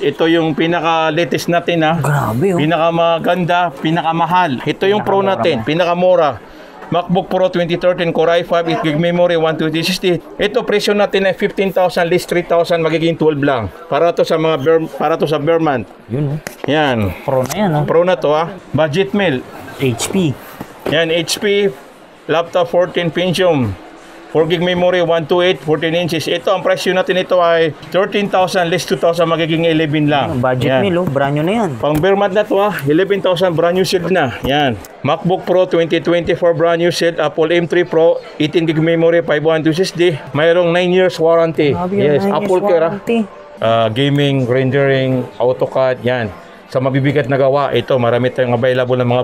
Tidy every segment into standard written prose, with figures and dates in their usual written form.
Ito yung pinaka-latest natin ha. Grabe oh. Pinakamaganda, pinakamahal. Ito yung Pro natin, pinakamura. MacBook Pro 2013 Core i5, 8GB memory, 12060. Ito presyo natin ay 15,000 less 3,000, magiging 12 lang. Para to sa bare month. Yun oh. Yan. Pro na yan oh. Pro na to ha. Budget meal. HP. Yan, HP laptop 14 Pentium. 4GB memory, 128, 14 inches. Ito, ang presyo natin ito ay 13,000 less 2,000, magiging 11 lang. Budget meal oh, brand new na yan. Pang bare month na to ha, 11,000 brand new sealed na. Yan. MacBook Pro 2024 brand new sealed, Apple M3 Pro, 18GB memory, 512SSD. Mayroong 9 years warranty. Yes, Apple Care. Gaming, rendering, AutoCAD, yan. Sa mabibigat na gawa, ito marami tayong available ng mga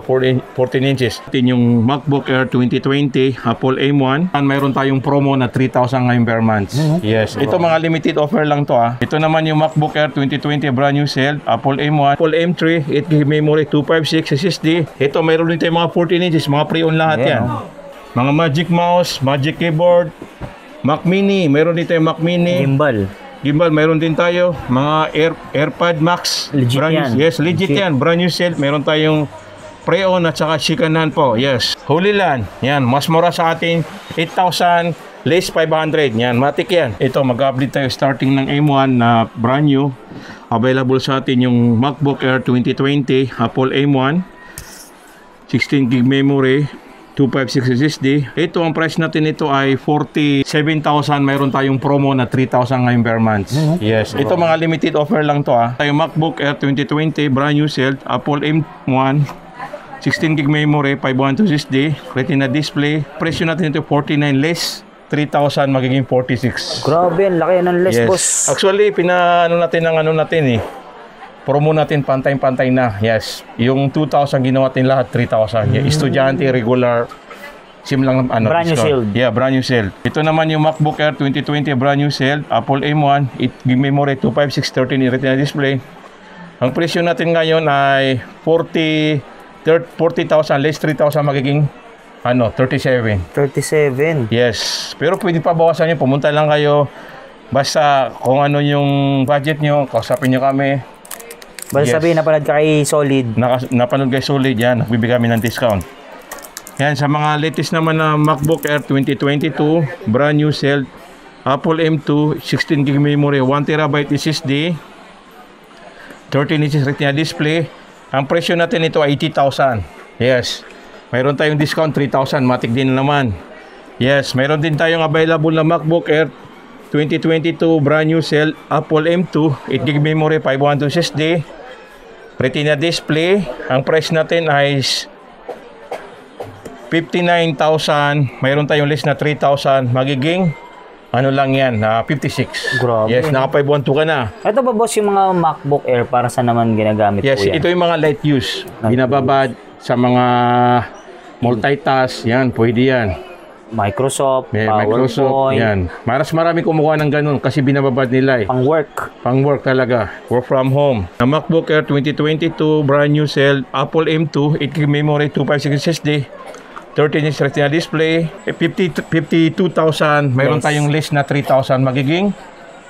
14 inches. Ito yung MacBook Air 2020 Apple M1. Mayroon tayong promo na 3,000 ngayong per month. Yes, ito mga limited offer lang to ha. Ito naman yung MacBook Air 2020 brand new sale, Apple M1, Apple M3, 8GB memory, 256 SSD. Ito mayroon din tayong mga 14 inches, mga pre-owned lahat yan. Mga Magic Mouse, Magic Keyboard, Mac Mini, mayroon din tayong Mac Mini. Gimbal, mayroon din tayo. Mga AirPod Max. Legit yan. Yes, legit yan. Brand new sale. Mayroon tayong pre-owned at saka shikanan po. Yes. Holy Land. Yan. Mas mura sa atin. 8,000 less 500. Yan. Matik yan. Ito, mag-update tayo starting ng M1 na brand new. Available sa atin yung MacBook Air 2020 Apple M1. 16GB memory. 256 SSD. Ito ang price natin ito ay 47,000. Mayroon tayong promo na 3,000 ngayong per month. Yes. Ito mga limited offer lang to ha. Tayo MacBook Air 2020 brand new sale, Apple M1, 16GB memory, 512 SSD, Retina display. Presyo natin ito 49 less 3,000, magiging 46. Grabe, ang laki ng less, boss. Actually, pinaano natin ng ano natin eh. Promo natin pantay-pantay na. Yes. Yung 2,000 ginawa natin lahat 3,000. Yeah, estudyante, regular, sim lang ano. Brand new sale. Yeah, brand new sale. Ito naman yung MacBook Air 2020 brand new sale, Apple M1, 8GB memory, 256, 13 Retina display. Ang presyo natin ngayon ay 40,000 less 3,000, magiging 37. 37. Yes. Pero pwede pa bawasan nyo. Pumunta lang kayo. Basta kung ano yung budget nyo, kausapin nyo kami. Basta sabihin, napanood ka kay Solid. Napanood kay Solid, yan. Nagbibigay kami ng discount. Yan, sa mga latest naman na MacBook Air 2022, brand new sale, Apple M2, 16GB memory, 1TB SSD, 13 inches Retina display. Ang presyo natin ito ay 80,000. Yes. Mayroon tayong discount, 3,000. Matik din naman. Yes. Mayroon din tayong available na MacBook Air 2022 brand new sale, Apple M2, 8GB memory, 512 SSD, Retina display. Ang price natin ay 59,000. Mayroon tayong list na 3,000. Magiging ano lang yan, 56. Grabe. Yes, naka 512 ka na. Ito ba, boss, yung mga MacBook Air, para sa naman ginagamit yes, po yan? Ito yung mga light use. Binababad sa mga multitask. Yan, pwede yan. Microsoft, Microsoft, yan. Marami kumukuha ng ganun kasi binababad nila eh. Pang work. Pang work talaga. Work from home. Na MacBook Air 2022, brand new sale, Apple M2, 8GB memory, 256 SSD, 13 inch Retina display, 52,000. Mayroon tayong list na 3,000, magiging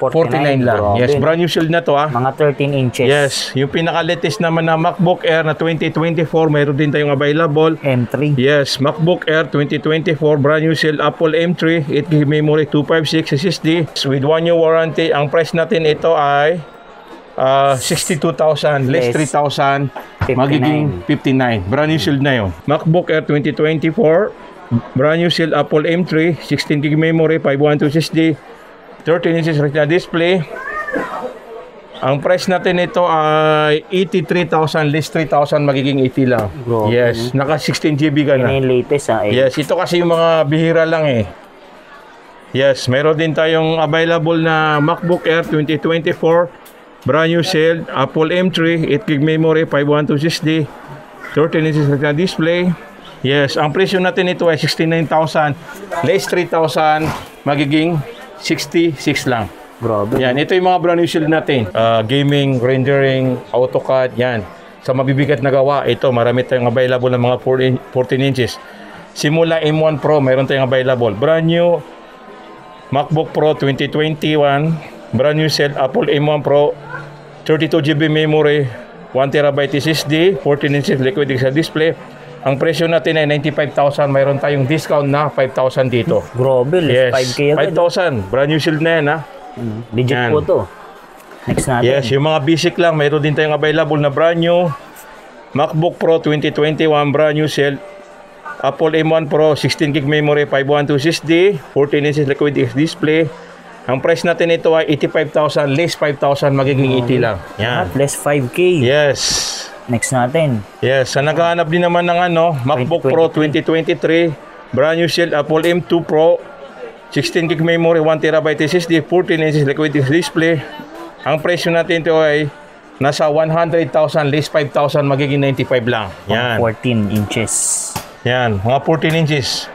49 lang. Grabe. Yes, brand new shield na to Mga 13 inches. Yes, yung pinaka-latest naman na MacBook Air na 2024, mayroon din tayong available. M3. Yes, MacBook Air 2024, brand new shield, Apple M3, 8GB memory, 256 SSD, with 1 year warranty. Ang price natin ito ay 62,000, less 3,000, magiging 59. Brand new shield na yun. MacBook Air 2024, brand new shield, Apple M3, 16GB memory, 512 SSD, 13 inches Retina display. Ang price natin ito ay 83,000, less 3,000, magiging 80 lang. Bro, yes, naka 16GB ka na. Yan yung latest Yes, ito kasi yung mga bihira lang eh. Yes, meron din tayong available na MacBook Air 2024, brand new sale, Apple M3, 8GB memory, 512 SSD, 13 inches Retina display. Yes, ang presyo natin ito ay 69,000, less 3,000, magiging 66 lang. Grabe. Yan, ito yung mga brand new shield natin. Gaming, rendering, AutoCAD, yan. Sa mabibigat na gawa, ito, marami tayong available ng mga 14 inches. Simula M1 Pro, mayroon tayong available. Brand new MacBook Pro 2021, brand new set, Apple M1 Pro, 32GB memory, 1TB SSD, 14 inches liquid sa display. Ang presyo natin ay 95,000. Mayroon tayong discount na 5,000 dito. Grabe, Yes, 5K agad. 5,000. Brand new shield na yan, ha? Legit Yan. po to. Next natin. Yes, yung mga basic lang, mayroon din tayong available na brand new MacBook Pro 2021 brand new shield, Apple M1 Pro 16GB memory, 512 SSD, 14 inches liquid display. Ang price natin ito ay 85,000, less 5,000, magiging 80 lang. Yan. Less 5K. Yes. Next natin. Yes, sa naghahanap din naman ng MacBook Pro 2023, brand new shield, Apple M2 Pro, 16GB memory, 1TB SSD, 14 inches liquid display. Ang presyo natin ito ay nasa 100,000, less 5,000, magiging 95 lang. Yan. 14 inches. Yan, mga 14 inches.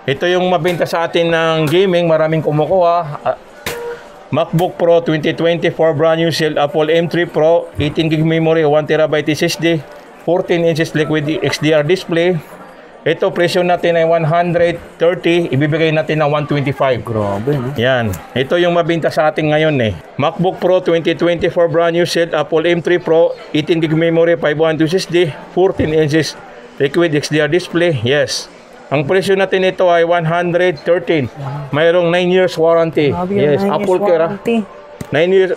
Ito yung mabenta sa atin ng gaming, maraming kumukuha. MacBook Pro 2024 brand new shield, Apple M3 Pro, 18GB memory, 1TB SSD, 14 inches liquid XDR display. Ito presyo natin ay 130, ibibigay natin ng 125. Grabe, no? Yan. Ito yung mabenta sa atin ngayon eh. MacBook Pro 2024 brand new shield, Apple M3 Pro, 18GB memory, 512 SSD, 14 inches liquid XDR display. Yes. Ang presyo natin ito ay 113. Mayroong 9 years warranty. Grabe, Yes, 9 years Apple Care. warranty.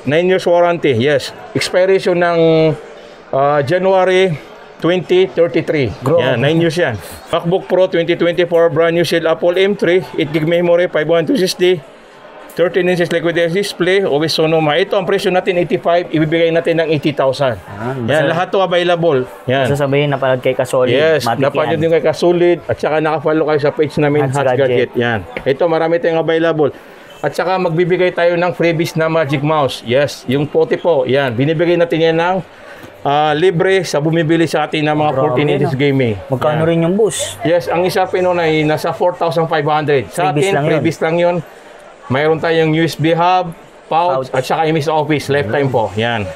9 years warranty. Yes. Expiration ng January 2033. Grabe. Yan, 9 years yan. MacBook Pro 2024 brand new shield, Apple M3, 8GB memory, 512 SSD, 13 inches liquid display, always Sonoma. Ito ang presyo natin 85, ibibigay natin ng 80,000. Yan, lahat to available. Yan. Sasabihin na palad kay Kasolid. Yes, Matik napanood yan. din kay Kasulid at saka nakafollow kayo sa page namin, Hats Hats Gadget. Gadget. Yan. Ito marami tayong available. At saka magbibigay tayo ng freebies na Magic Mouse. Yes, yung pote po. Yan, binibigay natin yan ng libre sa bumibili sa atin ng mga Grabe, 14 inches no? gaming. Magkano Yan. rin yung bus? Yes, ang isa pinon ay nasa 4,500. Sa Freebies atin, lang yun. freebies lang yun. Mayroon tayong USB hub, pouch, at saka MS Office. Lifetime po. Yan.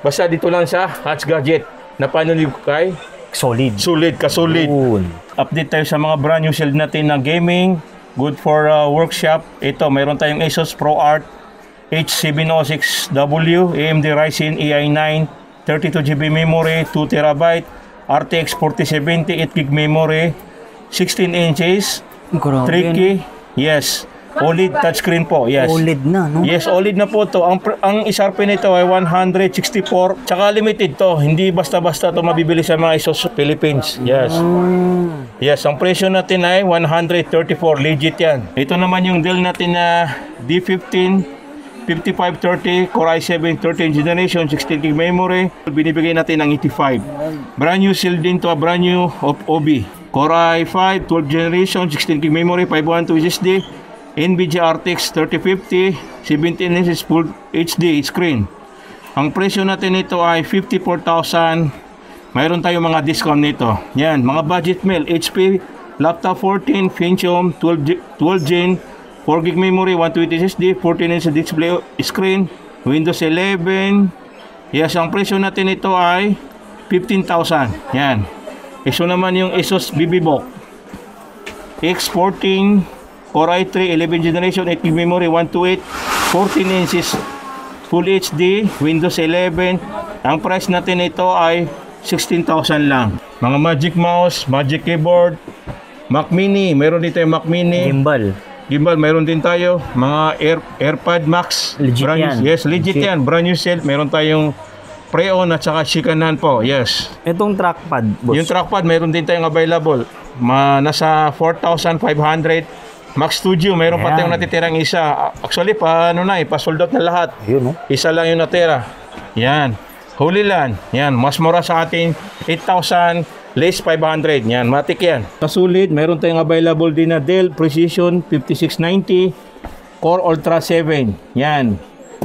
Basta dito lang sa Hats Gadget. Napanood kay Solid. Sulit, kasulid. Yun. Update tayo sa mga brand new shield natin na gaming. Good for workshop. Ito, mayroon tayong Asus ProArt H706W, AMD Ryzen AI9, 32GB memory, 2TB, RTX 4070, 8GB memory, 16 inches, Grabe. 3K. Yes. OLED touchscreen po. Yes. OLED na, no? Yes, OLED na po to. Ang SRP nito ay 164. Tsaka limited to. Hindi basta-basta to mabibili sa mga Asus Philippines. Yes. Yes, ang presyo natin ay 134. Legit yan. Ito naman yung Dell natin na D15 5530 Core i7 13th generation, 16GB memory. Binibigay natin ng 85. Brand new shield din to. Brand new OB. Core i5 12th generation, 16GB memory, 512 SSD. NVIDIA RTX 3050, 17 inches Full HD screen. Ang presyo natin nito ay 54,000. Mayroon tayong mga discount nito. Yan, mga budget mail, HP laptop 14 Pentium 12 Gen, 4GB memory, 120 SSD, 14 inches display screen, Windows 11. Yes, ang presyo natin nito ay 15,000. Yan. Iso naman yung Asus VivoBook X14 Core i3 11th generation, 8GB memory, 128, 14 inches Full HD, Windows 11. Ang price natin ito ay 16,000 lang. Mga Magic Mouse, Magic Keyboard, Mac Mini, meron dito yung Mac Mini. Gimbal. Gimbal, meron din tayo. Mga AirPod Max. Legit brand yan. Yes, legit yan. Brand new set. Meron tayong pre-on at saka shikanan po. Yes. Itong trackpad, boss. Yung trackpad, meron din tayong available. Nasa 4,500. Max Studio, meron pa Ayan. tayong natitirang isa. Actually, pa-sold out na lahat. Yun, no? Isa lang yung natira. Yan. Holy Land. Yan. Mas mura sa atin. 8,000, less 500. Yan. Matik yan. Kasulit, meron tayong available din na Dell Precision 5690 Core Ultra 7. Yan.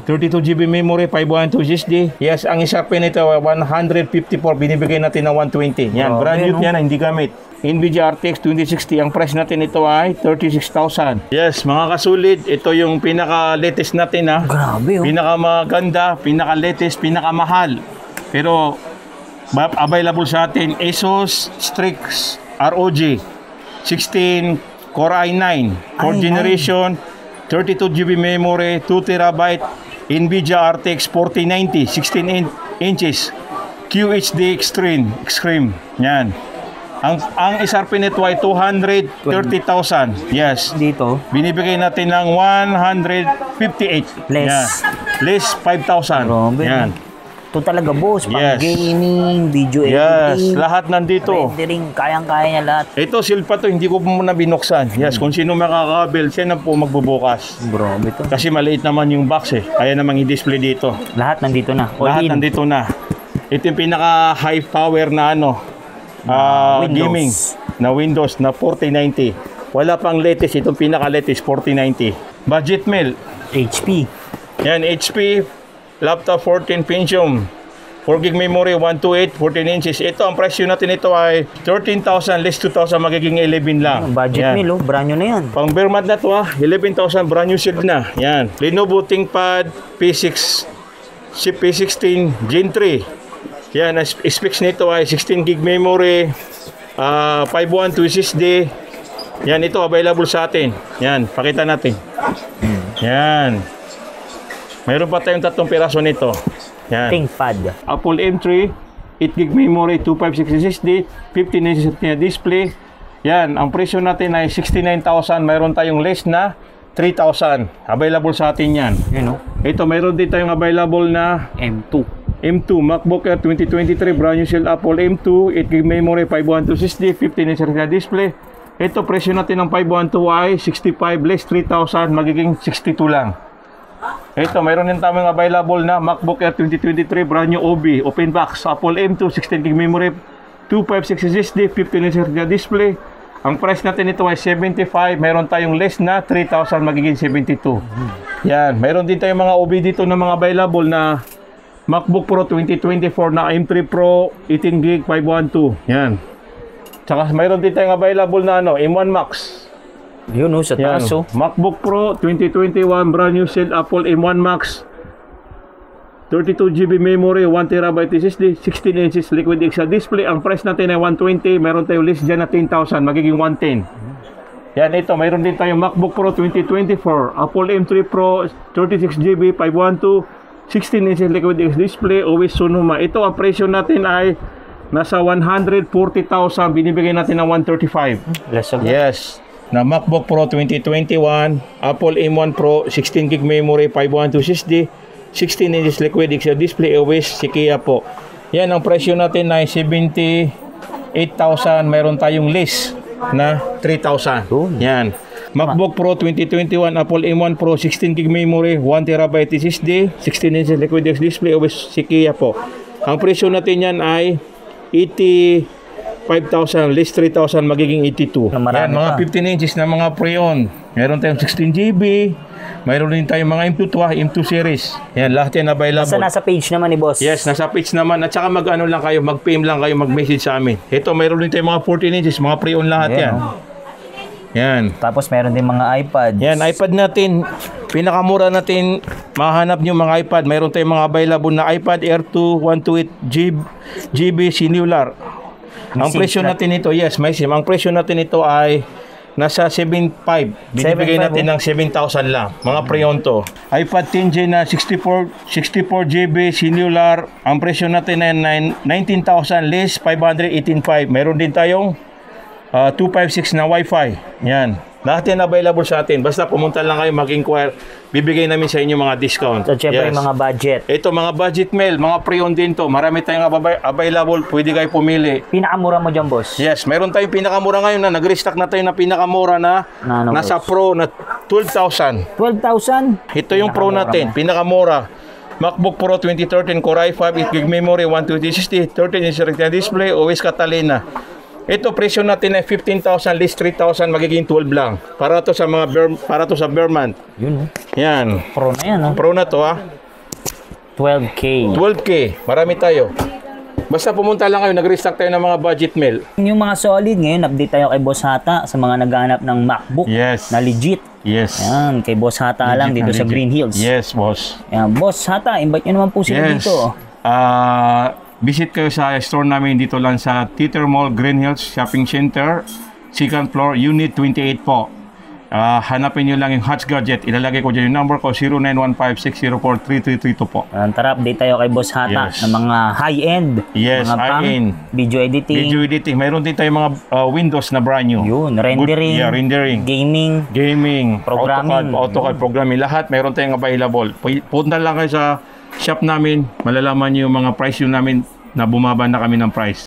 32GB memory, 512 SSD. Yes, ang isa pin nito 154. Binibigay natin ng 120. Yan. Grabe, Brand new no? yan. Hindi gamit. NVIDIA RTX 2060, ang price natin ito ay 36,000. Yes, mga kasulit, ito yung pinaka-latest natin ha. Grabe, oh. Pinakamaganda, pinaka-latest, pinakamahal. Pero available sa atin Asus Strix ROG 16 Core i9, 4th i9. generation, 32GB memory, 2TB, Nvidia RTX 4090, 16 inches, QHD Extreme. Yan. Ang SRP nito ay 230,000. Yes. Dito, Binibigay natin ng 158. Less. Yan. Less 5,000. Grabe. Yan. ito talaga boss. Pang Yes. gaming, video Yes, editing, lahat nandito. rendering, kayang-kaya niya lahat. Ito, seal pa to, hindi ko pa muna binuksan. Yes, kung sino makakabel, siya na po magbubukas. Grabe to. Kasi maliit naman yung box eh. Kaya namang i-display dito. Lahat nandito na. All Lahat in. nandito na. Ito yung pinaka high power na Windows. gaming na Windows na 4090. Wala pang latest, itong pinaka latest 4090. Budget mail. HP. Yan, HP laptop 14 Pentium. 4 gig memory, 128, 14 inches. Ito, ang presyo natin ito ay 13,000 less 2,000, magiging 11 lang. Budget Yan. meal, brand new na yan. Pang bare mat na to 11,000, brand new sealed na. Yan. Lenovo ThinkPad P6 P16 Gen 3. Yan, ang specs nito ay 16 gig memory, 512 SSD. Yan, ito available sa atin. Yan, pakita natin. Yan. Mayroon pa tayong 3 piraso nito. Yan. ThinkPad. Apple M3, 8 gig memory, 256 SSD, 15 inches na display. Yan, ang presyo natin ay 69,000. Mayroon tayong less na 3,000. Available sa atin yan. Yun o. Ito, mayroon din tayong available na M2. M2 MacBook Air 2023 brand new sealed Apple M2, 8 gig memory, 512 SSD, 15 inches na display. Ito, presyo natin ng 512 ay 65 less 3,000, magiging 62 lang. Ito, mayroon din tayong available na MacBook Air 2023 brand new OB, open box, Apple M2, 16 gig memory, 256 SSD, 15 inches na display. Ang price natin ito ay 75, mayroon tayong less na 3,000, magiging 72. Yan, mayroon din tayong mga OB dito na mga available na MacBook Pro 2024 na M3 Pro 18 gig 512. Yan. Tsaka mayroon din tayong available na M1 Max. Yun o, sa Yan. taas o. MacBook Pro 2021 brand new sealed Apple M1 Max. 32 GB memory, 1 TB SSD, 16 inches liquid XL display. Ang price natin ay 120. Mayroon tayong list dyan na 10,000, magiging 110. Yan, ito. Mayroon din tayong MacBook Pro 2024, Apple M3 Pro 36 GB 512, 16 inches liquid XL display, OS Sonoma. Ito, ang presyo natin ay nasa 140,000. Binibigay natin ng 135. Less of Yes. Na MacBook Pro 2021, Apple M1 Pro, 16 gig memory, 512 SSD, 16 inches liquid XL display, OS Sequoia po. Yan, ang presyo natin ay 78,000. Mayroon tayong list na 3,000. Yan. MacBook Pro 2021, Apple M1 Pro, 16 gig memory, 1 TB SSD, 16 inches liquid XL display, OS Sequoia po. Ang presyo natin yan ay 85,000, less 3,000, magiging 82. Na marami Yan, mga pa. 15 inches na mga pre-on. Meron tayong 16 GB. Mayroon din tayong mga M2 M2 series. Yan, lahat yan available. Nasa page naman ni boss. Yes, nasa page naman. At saka mag-ano lang kayo, mag-PM lang kayo, mag-message sa amin. Ito, mayroon din tayong mga 14 inches, mga pre-on lahat Ayan, yan. oh. Yan. Tapos meron din mga iPad. Yan, iPad natin. Pinakamura natin, mahanap nyo mga iPad. Mayroon tayong mga available na iPad Air 2, 128 GB cellular. Ang SIM presyo slot. natin ito, yes, may SIM. Ang presyo natin ito ay nasa 7,500. Binibigay 7,500, natin ng 7,000 lang. Mga pre-on to. iPad 10G na 64 GB cellular. Ang presyo natin ay 19,000 less 518,500. Meron din tayong 256 na Wi-Fi. Yan. Lahat yan available sa atin. Basta pumunta lang kayo, mag-inquire. Bibigay namin sa inyo mga discount. So, syempre mga budget. Ito, mga budget mail, mga pre-on din to. Marami tayong available. Pwede kayo pumili. Pinakamura mo dyan, boss. Yes, meron tayong pinakamura ngayon na nag-restock na tayo na pinakamura na Na ano, nasa boss? Pro na 12,000. 12,000. Ito yung Pro natin, pinakamura. MacBook Pro 2013 Core i5, 8 gig memory, 120 SSD, 13 inch Retina display, OS Catalina. Ito presyo natin ay 15,000 less 3,000, magiging 12 lang. Para to sa mga para to sa Berman. Yun, oh. Yan. Pro na yan, oh. Pro na to 12K. 12K. Marami tayo. Basta pumunta lang kayo, nag-restock tayo ng mga budget mail. Yung mga solid, ngayon update tayo kay Boss Hata sa mga naghahanap ng MacBook Yes. na legit. Yes. Yan, kay Boss Hata lang dito sa Green Hills. Yes, boss. Yan, Boss Hata, invite nyo naman po sila Yes. dito. Visit kayo sa store namin dito lang sa Theater Mall, Green Hills Shopping Center, second floor, Unit 28 po. hanapin nyo lang yung Hatch Gadget. Ilalagay ko dyan yung number ko, 0915-604-3332 po. Tara, update tayo kay Boss Hata Yes. ng mga high-end. Yes, mga cam, high-end. video editing. Video editing. Mayroon din tayong mga Windows na brand new. Yun, rendering. Rendering. Gaming. AutoCAD, Programming. AutoCAD programming. Lahat mayroon tayong available. Punta lang kayo sa shop namin. Malalaman nyo yung mga price yun namin na bumaba na kami ng price.